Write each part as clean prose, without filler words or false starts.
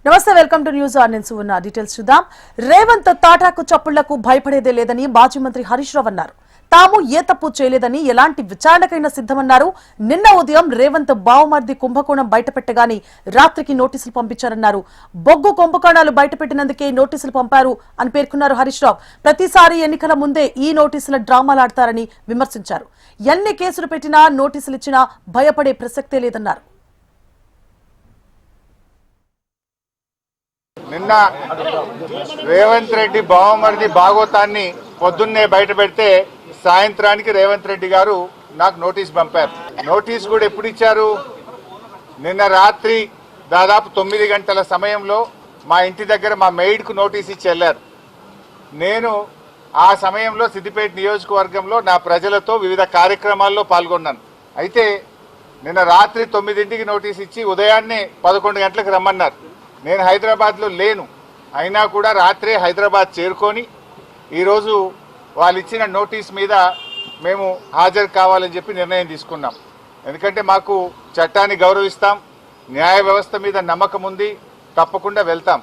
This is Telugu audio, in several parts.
నమస్తే, వెల్కమ్ టు న్యూస్ ఆన్. నేను సువర్ణ. డీటెయిల్స్ చూద్దాం. రేవంత్ తాటాకు చప్పుళ్లకు భయపడేదే లేదని మాజీ మంత్రి హరీష్ రావు అన్నారు. తాము ఏ తప్పు చేయలేదని ఎలాంటి విచారణకైనా సిద్ధమన్నారు. నిన్న ఉదయం రేవంత్ బావమర్ది కుంభకోణం బయటపెట్టగాని రాత్రికి నోటీసులు పంపించారన్నారు. బొగ్గు కుంభకోణాలు బయటపెట్టినందుకే నోటీసులు పంపారు అని పేర్కొన్నారు హరీష్ రావు. ప్రతిసారి ఎన్నికల ముందే ఈ నోటీసుల డ్రామాలాడతారని విమర్శించారు. ఎన్ని కేసులు పెట్టినా నోటీసులు ఇచ్చినా భయపడే ప్రసక్తే లేదన్నారు. నిన్న రేవంత్ రెడ్డి బావమరిది భాగోతాన్ని పొద్దున్నే బయట పెడితే సాయంత్రానికి రేవంత్ రెడ్డి గారు నాకు నోటీస్ పంపారు. నోటీస్ కూడా ఎప్పుడు ఇచ్చారు? నిన్న రాత్రి దాదాపు 9 గంటల సమయంలో మా ఇంటి దగ్గర మా మెయిడ్కు నోటీస్ ఇచ్చి వెళ్ళారు. నేను ఆ సమయంలో సిద్దిపేట నియోజకవర్గంలో నా ప్రజలతో వివిధ కార్యక్రమాల్లో పాల్గొన్నాను. అయితే నిన్న రాత్రి 9ంటికి నోటీస్ ఇచ్చి ఉదయాన్నే 11 గంటలకు రమ్మన్నారు. నేను హైదరాబాద్లో లేను. అయినా కూడా రాత్రే హైదరాబాద్ చేరుకొని ఈరోజు వాళ్ళు ఇచ్చిన నోటీస్ మీద మేము హాజరు కావాలని చెప్పి నిర్ణయం తీసుకున్నాం. ఎందుకంటే మాకు చట్టాన్ని గౌరవిస్తాం, న్యాయ వ్యవస్థ మీద నమ్మకం ఉంది, తప్పకుండా వెళ్తాం.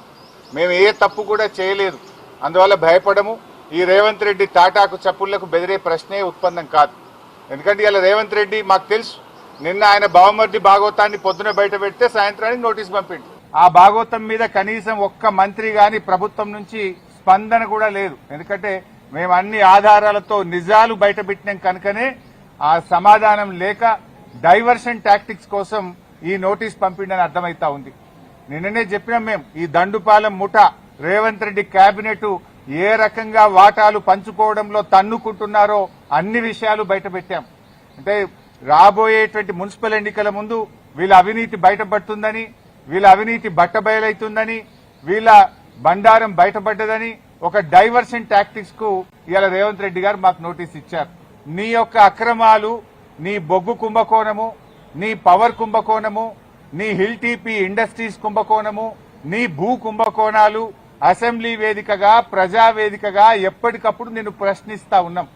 మేము ఏ తప్పు కూడా చేయలేదు, అందువల్ల భయపడము. ఈ రేవంత్ రెడ్డి తాటాకు చప్పుళ్లకు బెదిరే ప్రశ్నే ఉత్పన్నం కాదు. ఎందుకంటే ఇలా రేవంత్ రెడ్డి మాకు తెలుసు, నిన్న ఆయన బావమర్ది భాగవతాన్ని పొద్దున బయట పెడితే సాయంత్రానికి నోటీస్ పంపిండు. ఆ భాగవతం మీద కనీసం ఒక్క మంత్రి గాని ప్రభుత్వం నుంచి స్పందన కూడా లేదు. ఎందుకంటే మేము అన్ని ఆధారాలతో నిజాలు బయట పెట్టినాం కనుకనే ఆ సమాధానం లేక డైవర్షన్ టాక్టిక్స్ కోసం ఈ నోటీస్ పంపిండని అర్థమైతా ఉంది. నిన్ననే చెప్పినాం మేము, ఈ దండుపాలెం ముఠ రేవంత్ రెడ్డి కేబినెట్ ఏ రకంగా వాటాలు పంచుకోవడంలో తన్నుకుంటున్నారో అన్ని విషయాలు బయట పెట్టాం. అంటే రాబోయేటువంటి మున్సిపల్ ఎన్నికల ముందు వీళ్ళ అవినీతి బయటపడుతుందని, వీళ్ళ అవినీతి బట్టబయలైతుందని, వీళ్ళ బండారం బయటపడ్డదని ఒక డైవర్షన్ టాక్టిక్స్ కు ఇవాళ రేవంత్ రెడ్డి గారు మాకు నోటీస్ ఇచ్చారు. నీ యొక్క అక్రమాలు, నీ బొగ్గు కుంభకోణము, నీ పవర్ కుంభకోణము, నీ హిల్ టీపీ ఇండస్ట్రీస్ కుంభకోణము, నీ భూ కుంభకోణాలు అసెంబ్లీ వేదికగా, ప్రజావేదికగా ఎప్పటికప్పుడు నిన్ను ప్రశ్నిస్తా ఉన్నాం.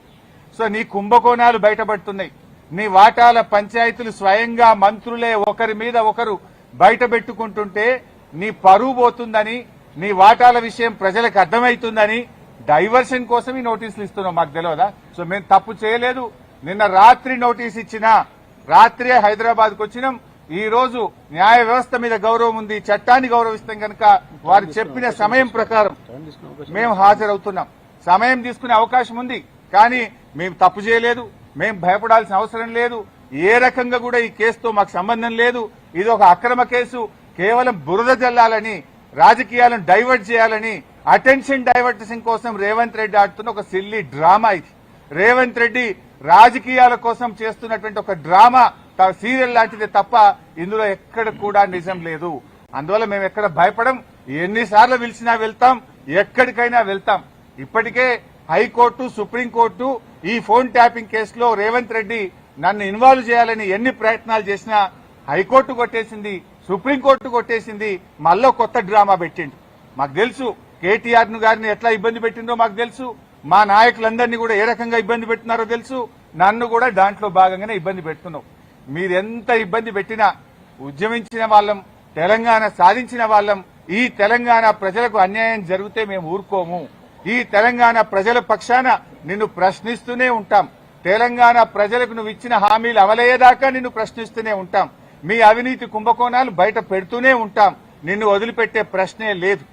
సో నీ కుంభకోణాలు బయటపడుతున్నాయి. నీ వాటాల పంచాయతీలు స్వయంగా మంత్రులే ఒకరి మీద ఒకరు బయట పెట్టుకుంటుంటే నీ పరువు పోతుందని, నీ వాటాల విషయం ప్రజలకు అర్థమవుతుందని డైవర్షన్ కోసం ఈ నోటీసులు ఇస్తున్నాం. మాకు తెలియదా? సో మేము తప్పు చేయలేదు. నిన్న రాత్రి నోటీస్ ఇచ్చినా రాత్రే హైదరాబాద్కు వచ్చినాం. ఈ రోజు న్యాయ వ్యవస్థ మీద గౌరవం ఉంది, చట్టాన్ని గౌరవిస్తాం కనుక వారు చెప్పిన సమయం ప్రకారం మేము హాజరవుతున్నాం. సమయం తీసుకునే అవకాశం ఉంది, కానీ మేము తప్పు చేయలేదు, మేము భయపడాల్సిన అవసరం లేదు. ఏ రకంగా కూడా ఈ కేసుతో మాకు సంబంధం లేదు. ఇది ఒక అక్రమ కేసు. కేవలం బురద జల్లాలని, రాజకీయాలను డైవర్ట్ చేయాలని, అటెన్షన్ డైవర్టేషన్ కోసం రేవంత్ రెడ్డి ఆడుతున్న ఒక సిల్లీ డ్రామా ఇది. రేవంత్ రెడ్డి రాజకీయాల కోసం చేస్తున్నటువంటి ఒక డ్రామా, సీరియల్ లాంటిదే తప్ప ఇందులో ఎక్కడ కూడా నిజం లేదు. అందువల్ల మేము ఎక్కడ భయపడం. ఎన్నిసార్లు పిలిచినా వెళ్తాం, ఎక్కడికైనా వెళ్తాం. ఇప్పటికే హైకోర్టు, సుప్రీంకోర్టు ఈ ఫోన్ ట్యాపింగ్ కేసులో రేవంత్ రెడ్డి నన్ను ఇన్వాల్వ్ చేయాలని ఎన్ని ప్రయత్నాలు చేసినా హైకోర్టు కొట్టేసింది, సుప్రీంకోర్టు కొట్టేసింది. మళ్ళీ కొత్త డ్రామా పెట్టిండు. మాకు తెలుసు కేటీఆర్ గారిని ఎట్లా ఇబ్బంది పెట్టిందో మాకు తెలుసు. మా నాయకులందరినీ కూడా ఏ రకంగా ఇబ్బంది పెట్టినారో తెలుసు. నన్ను కూడా దాంట్లో భాగంగానే ఇబ్బంది పెడుతున్నావు. మీరెంత ఇబ్బంది పెట్టినా, ఉద్యమించిన వాళ్ళం, తెలంగాణ సాధించిన వాళ్ళం, ఈ తెలంగాణ ప్రజలకు అన్యాయం జరిగితే మేము ఊరుకోము. ఈ తెలంగాణ ప్రజల పక్షాన నిన్ను ప్రశ్నిస్తూనే ఉంటాం. తెలంగాణ ప్రజలకు నువ్వు ఇచ్చిన హామీలు అమలయ్యేదాకా నిన్ను ప్రశ్నిస్తూనే ఉంటాం. మీ అవినీతి కుంభకోణాలు బయట పెడుతూనే ఉంటాం. నిన్ను వదిలిపెట్టే ప్రశ్నే లేదు.